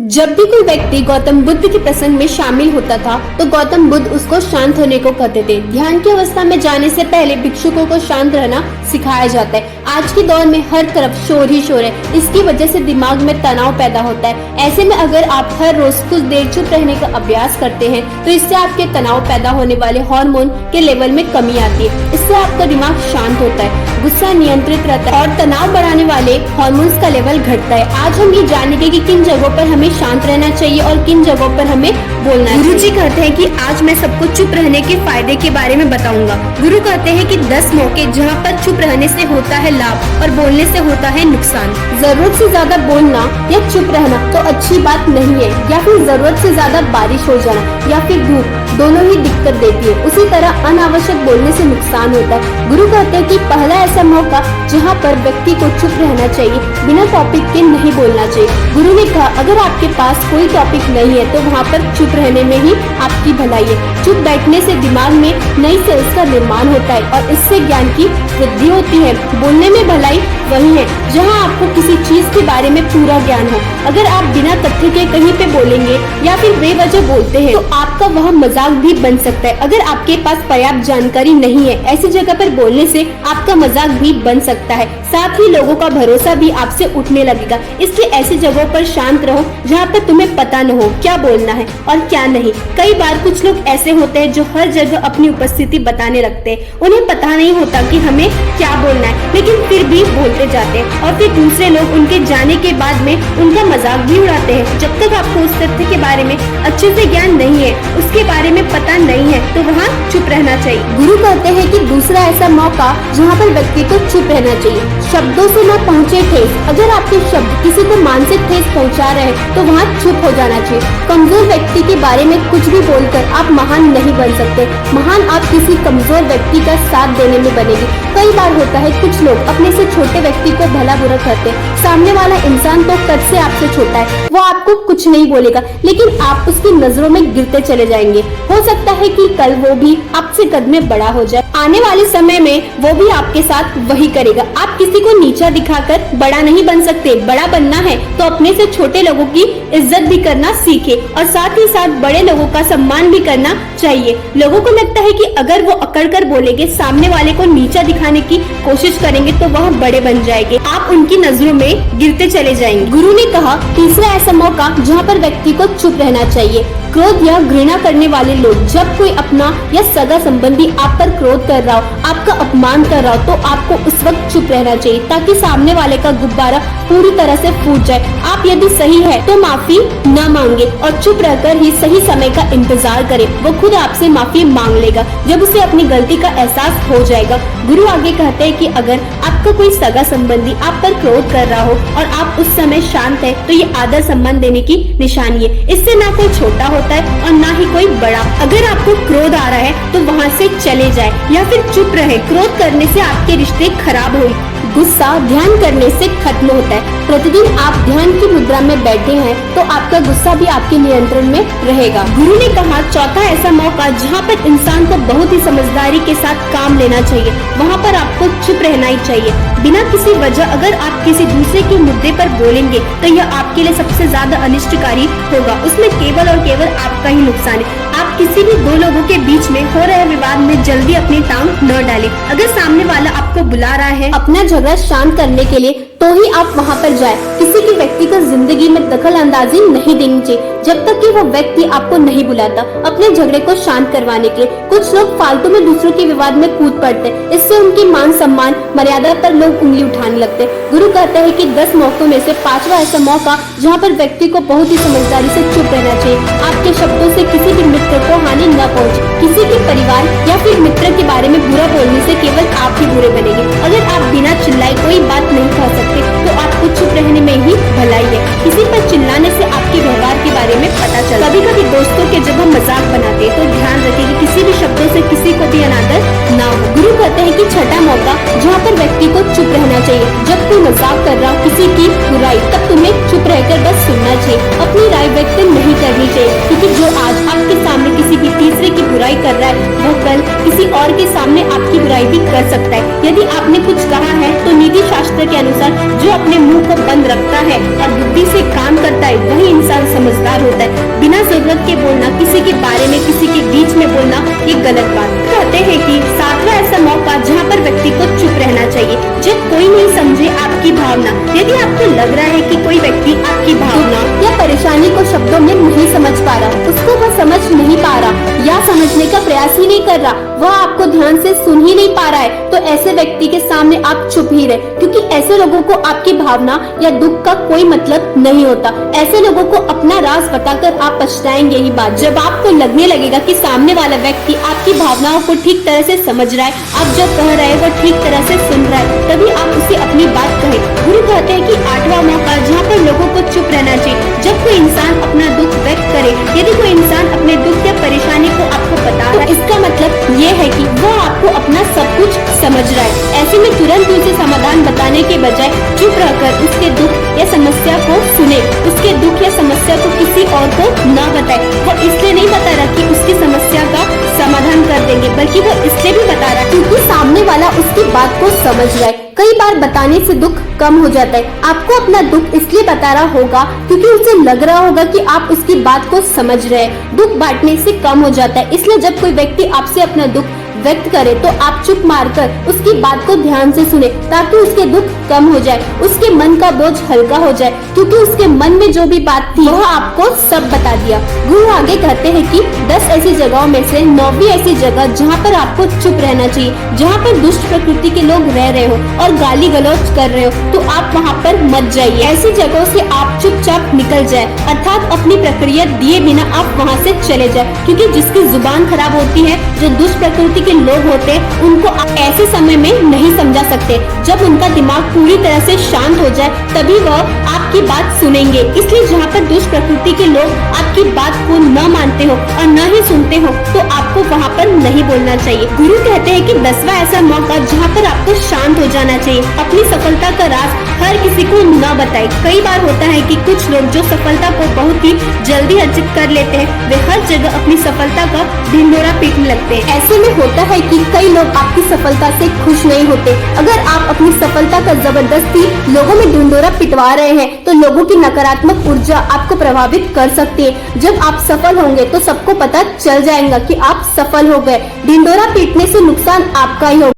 जब भी कोई व्यक्ति गौतम बुद्ध के प्रसंग में शामिल होता था तो गौतम बुद्ध उसको शांत होने को कहते थे। ध्यान की अवस्था में जाने से पहले भिक्षुकों को शांत रहना सिखाया जाता है। आज के दौर में हर तरफ शोर ही शोर है, इसकी वजह से दिमाग में तनाव पैदा होता है। ऐसे में अगर आप हर रोज कुछ देर चुप रहने का अभ्यास करते हैं तो इससे आपके तनाव पैदा होने वाले हार्मोन के लेवल में कमी आती है। इससे आपका दिमाग शांत होता है, गुस्सा नियंत्रित रहता है और तनाव बढ़ाने वाले हार्मोन्स का लेवल घटता है। आज हम ये जानेंगे कि किन जगहों पर हमें शांत रहना चाहिए और किन जगहों पर हमें बोलना है। गुरु जी कहते हैं कि आज मैं सबको चुप रहने के फायदे के बारे में बताऊंगा। गुरु कहते हैं कि 10 मौके जहां पर चुप रहने से होता है लाभ और बोलने से होता है नुकसान। जरूरत से ज्यादा बोलना या चुप रहना तो अच्छी बात नहीं है, या फिर जरूरत से ज्यादा बारिश हो जाना या फिर धूप, दोनों ही दिक्कत देती है। उसी तरह अनावश्यक बोलने से नुकसान होता है। गुरु कहते हैं कि पहला ऐसा मौका जहाँ पर व्यक्ति को चुप रहना चाहिए, बिना टॉपिक के नहीं बोलना चाहिए। गुरु ने कहा अगर आपके पास कोई टॉपिक नहीं है तो वहाँ पर चुप रहने में ही आपकी भलाई है। चुप बैठने से दिमाग में नई सेल्स का निर्माण होता है और इससे ज्ञान की वृद्धि होती है। बोलने में भलाई वही है जहाँ आपको किसी चीज के बारे में पूरा ज्ञान हो। अगर आप बिना तथ्य के कहीं पे बोलेंगे या फिर बेवजह बोलते हैं तो आपका वह मजाक भी बन सकता है। अगर आपके पास पर्याप्त जानकारी नहीं है, ऐसी जगह पर बोलने से आपका मजाक भी बन सकता है। साथ ही लोगों का भरोसा भी आपसे उठने लगेगा। इसलिए ऐसी जगहों पर शांत रहो जहाँ पर तुम्हें पता न हो क्या बोलना है और क्या नहीं। कई बार कुछ लोग ऐसे होते हैं जो हर जगह अपनी उपस्थिति बताने लगते हैं। उन्हें पता नहीं होता कि हमें क्या बोलना है, लेकिन फिर भी बोलते जाते हैं और फिर दूसरे लोग उनके जाने के बाद में उनका मजाक भी उड़ाते हैं। जब तक आपको उस तथ्य के बारे में अच्छे से ज्ञान नहीं है, उसके बारे में पता नहीं है, तो वहाँ चुप रहना चाहिए। गुरु कहते हैं कि दूसरा ऐसा मौका जहाँ पर व्यक्ति को चुप रहना चाहिए, शब्दों से न पहुँचे ठेस। अगर आपके शब्द किसी को मानसिक ठेस पहुँचा रहे हैं तो वहाँ चुप हो जाना चाहिए। कमजोर व्यक्ति के बारे में कुछ भी बोलकर आप महान नहीं बन सकते। महान आप किसी कमजोर व्यक्ति का साथ देने में बनेगी। कई बार होता है कुछ लोग अपने से छोटे व्यक्ति को भला बुरा कहते हैं। सामने वाला इंसान तो कद से आपसे छोटा है, वो आपको कुछ नहीं बोलेगा, लेकिन आप उसकी नजरों में गिरते चले जाएंगे। हो सकता है कि कल वो भी आपसे कद में बड़ा हो जाए। आने वाले समय में वो भी आपके साथ वही करेगा। आप किसी को नीचा दिखाकर बड़ा नहीं बन सकते। बड़ा बनना है तो अपने से छोटे लोगों की इज्जत भी करना सीखे और साथ ही साथ बड़े लोगों का सम्मान भी करना चाहिए। लोगों को लगता है कि अगर वो अकड़ कर बोलेंगे, सामने वाले को नीचा दिखाने की कोशिश करेंगे तो वह बड़े बन जाएंगे। आप उनकी नजरों में गिरते चले जाएंगे। गुरु ने कहा तीसरा ऐसा मौका जहाँ पर व्यक्ति को चुप रहना चाहिए, क्रोध या घृणा करने वाले लोग। जब कोई अपना या सगा संबंधी आप पर क्रोध कर रहा हो, आपका अपमान कर रहा हो, तो आपको उस वक्त चुप रहना चाहिए ताकि सामने वाले का गुब्बारा पूरी तरह से फूट जाए। आप यदि सही है तो माफी न मांगे और चुप रहकर ही सही समय का इंतजार करें। वो खुद आपसे माफी मांग लेगा जब उसे अपनी गलती का एहसास हो जाएगा। गुरु आगे कहते हैं कि अगर आपका कोई सगा संबंधी आप पर क्रोध कर रहा हो और आप उस समय शांत है तो ये आदर सम्मान देने की निशानी है। इससे ना कोई छोटा होता है और ना ही कोई बड़ा। अगर आपको क्रोध आ रहा है तो वहाँ से चले जाए या फिर चुप रहे। क्रोध करने से आपके रिश्ते खराब हो। गुस्सा ध्यान करने से खत्म होता है। प्रतिदिन आप ध्यान की मुद्रा में बैठे हैं तो आपका गुस्सा भी आपके नियंत्रण में रहेगा। गुरु ने कहा चौथा ऐसा मौका जहाँ पर इंसान को बहुत ही समझदारी के साथ काम लेना चाहिए, वहाँ पर आपको चुप रहना ही चाहिए। बिना किसी वजह अगर आप किसी दूसरे के मुद्दे पर बोलेंगे तो यह आपके लिए सबसे ज्यादा अनिष्टकारी होगा। उसमें केवल और केवल आपका ही नुकसान है। आप किसी भी दो लोगों के बीच में हो रहे विवाद में जल्दी अपनी टांग न डालें। अगर सामने वाला आपको बुला रहा है अपना झगड़ा शांत करने के लिए तो ही आप वहाँ पर जाए। किसी के व्यक्ति को जिंदगी में दखल अंदाजी नहीं देनी चाहिए जब तक कि वो व्यक्ति आपको नहीं बुलाता अपने झगड़े को शांत करवाने के लिए। कुछ लोग फालतू में दूसरों के विवाद में कूद पड़ते हैं। इससे उनकी मान सम्मान मर्यादा पर लोग उंगली उठाने लगते हैं। गुरु कहते हैं कि 10 मौकों में से 5वां ऐसा मौका जहाँ पर व्यक्ति को बहुत ही समझदारी से चुप रहना चाहिए। आपके शब्दों से किसी भी मित्र को हानि न पहुँचे। किसी के परिवार या फिर मित्र के बारे में बुरा बोलने से केवल आप ही बुरे बनेंगे। अगर आप बिना चिल्लाए कोई बात नहीं कह सकते तो आपको चुप रहने में ही भलाई है। किसी पर चिल्लाने से आपके व्यवहार के बारे में पता चलता है। कभी कभी दोस्तों के जब हम मजाक बनाते हैं तो ध्यान रखें कि किसी भी शब्दों से किसी को भी अनादर ना हो। गुरु कहते हैं कि छठा मौका जहाँ पर व्यक्ति को चुप रहना चाहिए। जब कोई मजाक कर रहा हो किसी की बुराई, तब तुम्हें चुप रहकर बस सुनना चाहिए, अपनी राय व्यक्त नहीं करनी चाहिए, क्योंकि जो आज आपके सामने किसी भी तीसरे की बुराई कर रहा है वो कल किसी और के सामने आपकी बुराई भी कर सकता है। यदि आपने कुछ कहा है तो नीति शास्त्र के अनुसार जो अपने मुंह को बंद रखता है और बुद्धि से काम करता है वही इंसान समझदार होता है। बिना जरूरत के बोलना, किसी के बारे में किसी के बीच में बोलना ये गलत बात। कहते हैं कि सातवां ऐसा मौका जहाँ पर व्यक्ति को चुप रहना चाहिए जब कोई नहीं समझे आपकी भावना। यदि आपको लग रहा है कि कोई व्यक्ति आपकी भावना या परेशानी को शब्दों में नहीं समझ पा रहा, उसको वह समझ नहीं पा रहा या समझने का प्रयास ही नहीं कर रहा, वह आपको ध्यान से सुन ही नहीं पा रहा है, तो ऐसे व्यक्ति के सामने आप चुप ही रहे, क्योंकि ऐसे लोगों को आपकी भावना या दुख का कोई मतलब नहीं होता। ऐसे लोगों को अपना राज बताकर आप पछताएंगे ही बाद। जब आपको लगने लगेगा कि सामने वाला व्यक्ति आपकी भावनाओं को ठीक तरह से समझ रहा है, आप जो कह रहे हैं वो ठीक तरह से सुन रहा है, तभी आप उसे अपनी बात कहें। गुरु कहते हैं कि आठवां मौका जहाँ पर लोगों को चुप रहना चाहिए जब कोई इंसान अपना दुख व्यक्त करे। यदि कोई इंसान अपने दुख या परेशानी को आपको बता रहा है, इसका मतलब ये है कि वो आपको अपना सब कुछ समझ रहा है। ऐसे में तुरंत उसे समाधान बताने के बजाय चुप रहकर उसके दुख या समस्या को सुने, उसके दुख या समस्या को किसी और को न बताए। वो इसलिए नहीं बता रहा कि उसकी समस्या का समाधान कर देंगे, बल्कि वो इसलिए भी बता रहा क्योंकि सामने वाला उसकी बात को समझ रहा है। कई बार बताने से दुख कम हो जाता है। आपको अपना दुख इसलिए बता रहा होगा क्योंकि उसे लग रहा होगा कि आप उसकी बात को समझ रहे हैं। दुख बांटने से कम हो जाता है। इसलिए जब कोई व्यक्ति आपसे अपना दुख व्यक्त करे तो आप चुप मारकर उसकी बात को ध्यान से सुने, ताकि उसके दुख कम हो जाए, उसके मन का बोझ हल्का हो जाए, क्योंकि उसके मन में जो भी बात थी वह आपको सब बता दिया। गुरु आगे कहते हैं कि 10 ऐसी जगहों में से 9वीं ऐसी जगह जहाँ पर आपको चुप रहना चाहिए, जहाँ पर दुष्ट प्रकृति के लोग रह रहे हो और गाली गलौज कर रहे हो, तो आप वहाँ पर मत जाइए। ऐसी जगहों से आप चुपचाप निकल जाए, अर्थात अपनी प्रक्रिया दिए बिना आप वहाँ से चले जाए, क्योंकि जिसकी जुबान खराब होती है, जो दुष्ट प्रकृति के लोग होते हैं, उनको आप ऐसे समय में नहीं समझा सकते। जब उनका दिमाग पूरी तरह से शांत हो जाए तभी वह आपकी बात सुनेंगे। इसलिए जहाँ पर दुष्ट प्रकृति के लोग आपकी बात को न मानते हो और न ही सुनते हो, तो आपको वहाँ पर नहीं बोलना चाहिए। गुरु कहते हैं कि 10वां ऐसा मौका जहाँ पर आपको शांत हो जाना चाहिए। अपनी सफलता का राज हर किसी को न बताए। कई बार होता है कि कुछ लोग जो सफलता को बहुत ही जल्दी अर्जित कर लेते हैं, वे हर जगह अपनी सफलता का ढिंढोरा पीटने लगते हैं। ऐसे में होता है कि कई लोग आपकी सफलता से खुश नहीं होते। अगर आप अपनी सफलता का जबरदस्ती लोगों में ढिंढोरा पिटवा रहे हैं तो लोगों की नकारात्मक ऊर्जा आपको प्रभावित कर सकती है। जब आप सफल होंगे तो सबको पता चल जाएगा कि आप सफल हो गए। ढिंढोरा पीटने से नुकसान आपका ही होगा।